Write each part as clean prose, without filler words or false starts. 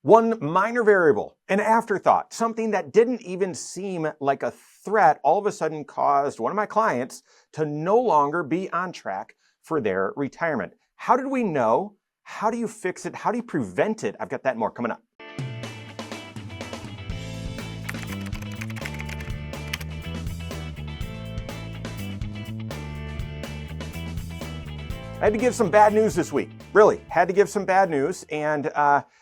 One minor variable, an afterthought, something that didn't even seem like a threat, all of a sudden caused one of my clients to no longer be on track for their retirement. How did we know? How do you fix it? How do you prevent it? I've got that and more coming up. I had to give some bad news this week. Really, had to give some bad news and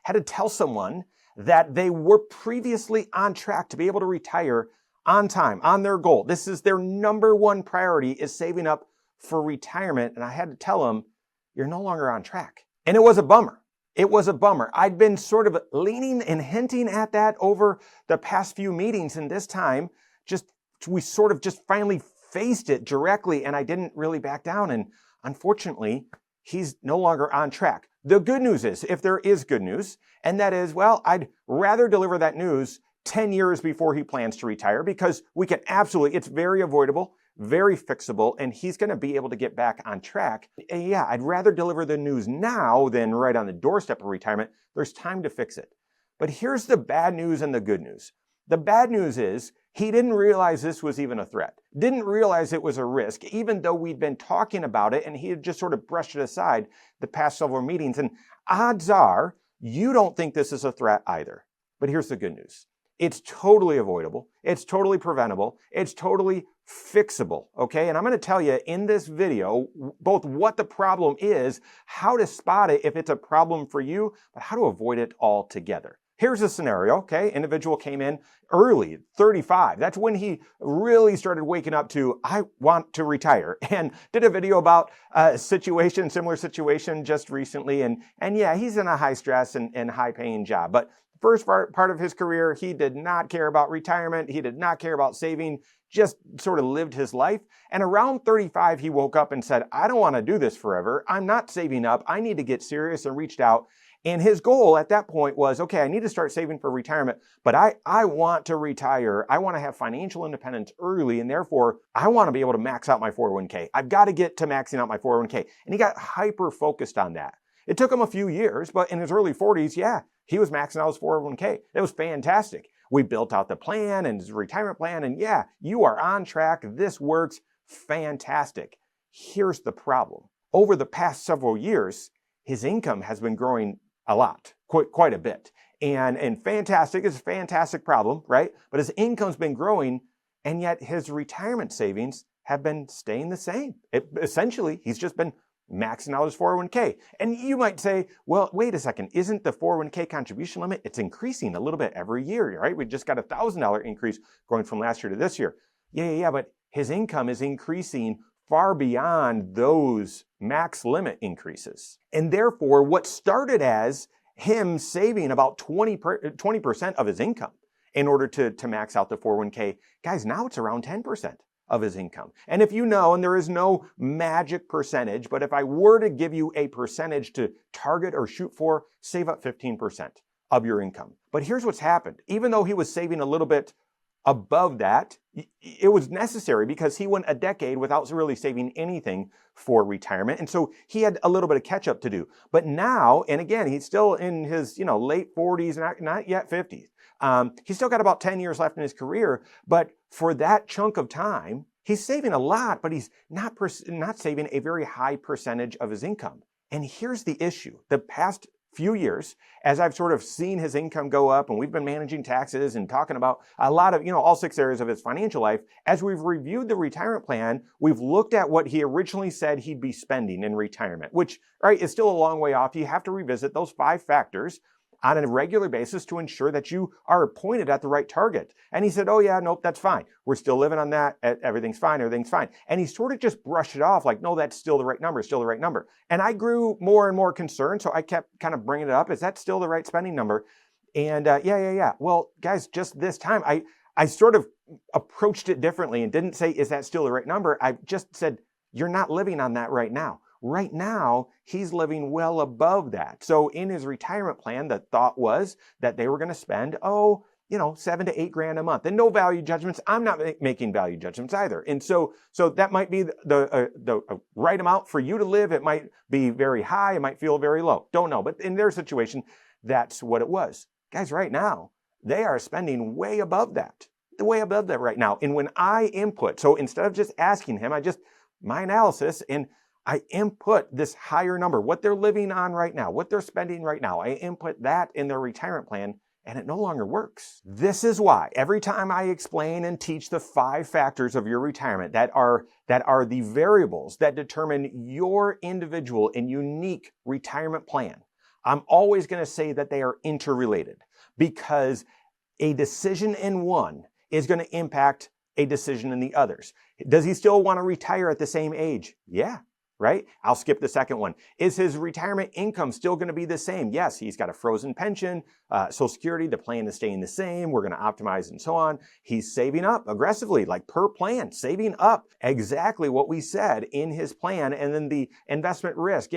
had to tell someone that they were previously on track to be able to retire on time, on their goal. This is their number one priority, is saving up for retirement. And I had to tell them, you're no longer on track. And it was a bummer. It was a bummer. I'd been sort of leaning and hinting at that over the past few meetings. And this time, we sort of just finally faced it directly. And I didn't really back down. And unfortunately, he's no longer on track. The good news is, if there is good news, and that is, well, I'd rather deliver that news 10 years before he plans to retire, because we can absolutely, it's very avoidable, very fixable, and he's going to be able to get back on track. And yeah, I'd rather deliver the news now than right on the doorstep of retirement. There's time to fix it. But here's the bad news and the good news. The bad news is he didn't realize this was even a threat, didn't realize it was a risk, even though we'd been talking about it and he had just sort of brushed it aside the past several meetings. And odds are you don't think this is a threat either. But here's the good news. It's totally avoidable. It's totally preventable. It's totally fixable. Okay. And I'm going to tell you in this video, both what the problem is, how to spot it if it's a problem for you, but how to avoid it altogether. Here's a scenario, okay? Individual came in early, 35. That's when he really started waking up to, I want to retire, and did a video about a situation, similar situation just recently. And yeah, he's in a high stress and high paying job. But first part of his career, he did not care about retirement. He did not care about saving, just sort of lived his life. And around 35, he woke up and said, I don't want to do this forever. I'm not saving up. I need to get serious, and reached out. And his goal at that point was, okay, I need to start saving for retirement, but I want to retire. I want to have financial independence early, and therefore I want to be able to max out my 401k. I've got to get to maxing out my 401k. And he got hyper focused on that. It took him a few years, but in his early 40s, yeah, he was maxing out his 401k. It was fantastic. We built out the plan and his retirement plan, and yeah, you are on track. This works fantastic. Here's the problem. Over the past several years, his income has been growing a lot, quite a bit. And fantastic is a fantastic problem, right? But his income's been growing, and yet his retirement savings have been staying the same. Essentially, he's just been maxing out his 401k. And you might say, well, wait a second, isn't the 401k contribution limit, it's increasing a little bit every year, right? We just got a $1,000 increase going from last year to this year. Yeah, but his income is increasing far beyond those max limit increases. And therefore, what started as him saving about 20% of his income in order to max out the 401k, guys, now it's around 10% of his income. And if you know, and there is no magic percentage, but if I were to give you a percentage to target or shoot for, save up 15% of your income. But here's what's happened. Even though he was saving a little bit above that, it was necessary because he went a decade without really saving anything for retirement. And so he had a little bit of catch up to do. But now, and again, he's still in his late 40s, not yet 50s. He's still got about 10 years left in his career. But for that chunk of time, he's saving a lot, but he's not saving a very high percentage of his income. And here's the issue. The past few years, as I've sort of seen his income go up, and we've been managing taxes and talking about a lot of, all 6 areas of his financial life, as we've reviewed the retirement plan, we've looked at what he originally said he'd be spending in retirement, which, right, is still a long way off. You have to revisit those 5 factors on a regular basis to ensure that you are pointed at the right target. And he said, oh yeah, nope, that's fine. We're still living on that. Everything's fine. And he sort of just brushed it off like, no, that's still the right number, still the right number. And I grew more and more concerned. So I kept kind of bringing it up. Is that still the right spending number? And yeah. Well, guys, just this time, I sort of approached it differently and didn't say, is that still the right number? I just said, you're not living on that right now. Right now, he's living well above that. So in his retirement plan, the thought was that they were going to spend, $7 to $8 grand a month, and no value judgments. I'm not making value judgments either. And so that might be the right amount for you to live. It might be very high. It might feel very low. Don't know. But in their situation, that's what it was. Guys, right now, they are spending way above that right now. And when I input, so instead of just asking him, my analysis, and I input this higher number, what they're living on right now, what they're spending right now. I input that in their retirement plan, and it no longer works. This is why every time I explain and teach the 5 factors of your retirement that are the variables that determine your individual and unique retirement plan, I'm always going to say that they are interrelated, because a decision in one is going to impact a decision in the others. Does he still want to retire at the same age? Yeah. Right? I'll skip the second one. Is his retirement income still going to be the same? Yes, he's got a frozen pension, Social Security, the plan is staying the same. We're going to optimize and so on. He's saving up aggressively, like per plan, saving up exactly what we said in his plan. And then the investment risk,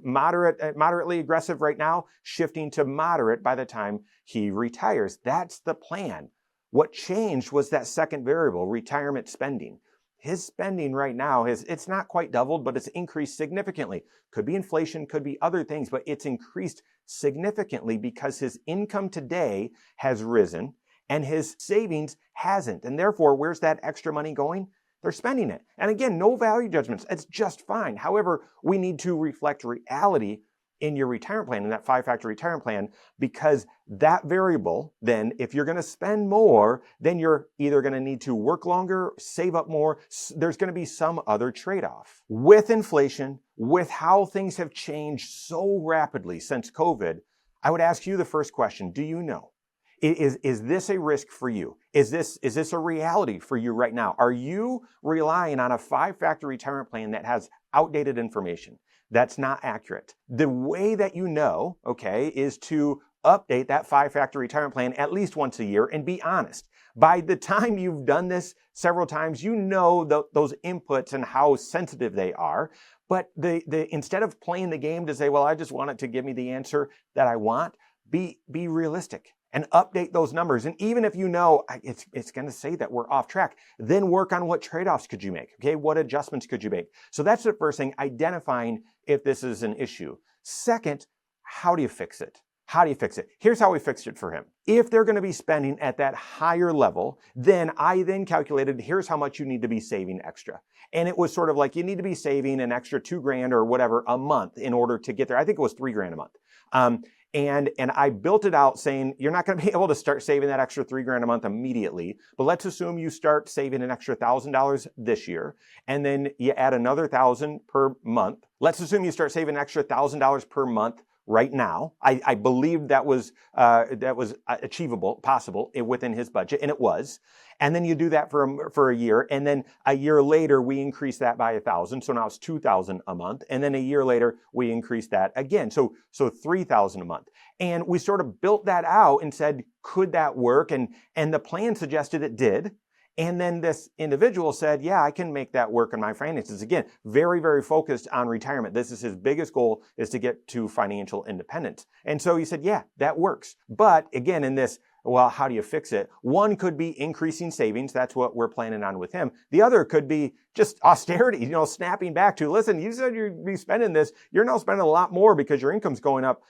moderately aggressive right now, shifting to moderate by the time he retires. That's the plan. What changed was that second variable, retirement spending. His spending right now it's not quite doubled, but it's increased significantly. Could be inflation, could be other things, but it's increased significantly because his income today has risen and his savings hasn't. And therefore, where's that extra money going? They're spending it. And again, no value judgments. It's just fine. However, we need to reflect reality in your retirement plan, in that 5-factor retirement plan, because that variable, then if you're going to spend more, then you're either going to need to work longer, save up more. There's going to be some other trade-off. With inflation, with how things have changed so rapidly since COVID, I would ask you the first question. Do you know? Is this a risk for you? Is this a reality for you right now? Are you relying on a 5-factor retirement plan that has outdated information? That's not accurate. The way that you know, is to update that 5-factor retirement plan at least once a year and be honest. By the time you've done this several times, you know those inputs and how sensitive they are. But instead of playing the game to say, well, I just want it to give me the answer that I want, be realistic and update those numbers. And even if you know it's going to say that we're off track, then work on what trade-offs could you make? What adjustments could you make? So that's the first thing, identifying if this is an issue. Second, how do you fix it? How do you fix it? Here's how we fixed it for him. If they're going to be spending at that higher level, then I calculated, here's how much you need to be saving extra. And it was sort of like, you need to be saving an extra $2,000 or whatever a month in order to get there. I think it was $3,000 a month. And I built it out saying, you're not going to be able to start saving that extra $3,000 a month immediately, but let's assume you start saving an extra $1,000 this year, and then you add another $1,000 per month. Let's assume you start saving an extra $1,000 per month right now. I believed that was achievable, possible within his budget, and it was. And then you do that for a year, and then a year later we increase that by 1,000, so now it's 2,000 a month. And then a year later we increase that again, so 3,000 a month. And we sort of built that out and said, could that work? And the plan suggested it did. And then this individual said, yeah, I can make that work in my finances. Again, very, very focused on retirement. This is his biggest goal, is to get to financial independence. And so he said, yeah, that works. But again, in this, well, how do you fix it? One could be increasing savings. That's what we're planning on with him. The other could be just austerity, snapping back to, listen, you said you'd be spending this. You're now spending a lot more because your income's going up.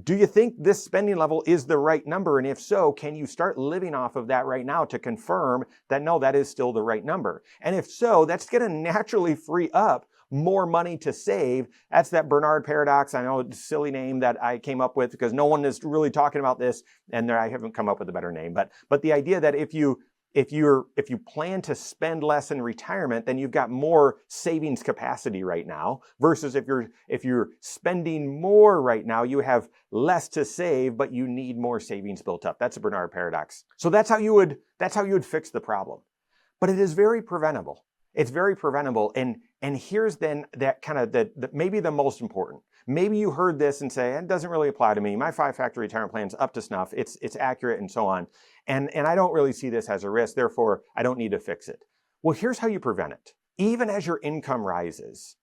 Do you think this spending level is the right number? And if so, can you start living off of that right now to confirm that, no, that is still the right number? And if so, that's going to naturally free up more money to save. That's that Bernard paradox. I know it's a silly name that I came up with because no one is really talking about this, and I haven't come up with a better name. But the idea that if you plan to spend less in retirement, then you've got more savings capacity right now, versus if you're spending more right now, you have less to save, but you need more savings built up. That's a Bernard paradox. So that's how you would fix the problem. But it is very preventable. It's very preventable. And here's then that kind of the maybe the most important. Maybe you heard this and say, it doesn't really apply to me. My 5-factor retirement plan's up to snuff. It's accurate and so on. And I don't really see this as a risk. Therefore, I don't need to fix it. Well, here's how you prevent it. Even as your income rises,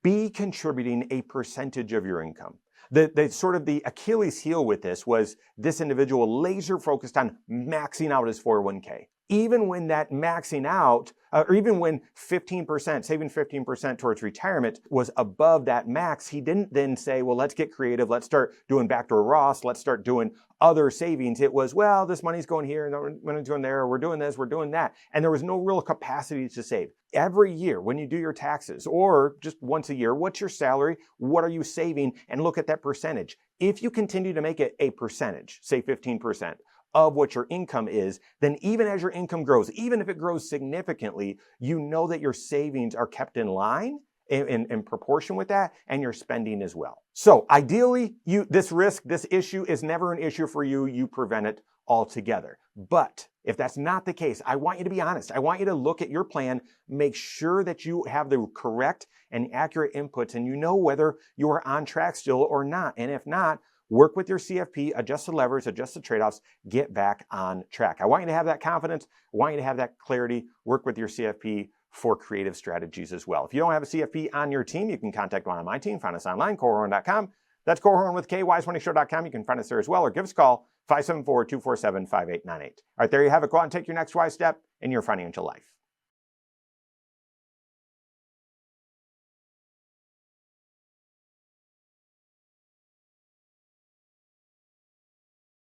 be contributing a percentage of your income. The sort of the Achilles heel with this was this individual laser focused on maxing out his 401k. even when that maxing out, or even when 15%, saving 15% towards retirement was above that max, he didn't then say, well, let's get creative. Let's start doing backdoor Roths. Let's start doing other savings. It was, well, this money's going here and money's going there. We're doing this, we're doing that. And there was no real capacity to save. Every year when you do your taxes, or just once a year, what's your salary? What are you saving? And look at that percentage. If you continue to make it a percentage, say 15%, of what your income is, then even as your income grows, even if it grows significantly, you know that your savings are kept in line in proportion with that, and your spending as well. So ideally, this issue is never an issue for you. You prevent it altogether. But if that's not the case, I want you to be honest. I want you to look at your plan, make sure that you have the correct and accurate inputs, and you know whether you are on track still or not. And if not, work with your CFP, adjust the levers, adjust the trade-offs, get back on track. I want you to have that confidence. I want you to have that clarity. Work with your CFP for creative strategies as well. If you don't have a CFP on your team, you can contact one on my team. Find us online, Korhorn.com. That's Korhorn with K, wisemoneyshow.com. You can find us there as well, or give us a call, 574-247-5898. All right, there you have it. Go out and take your next wise step in your financial life.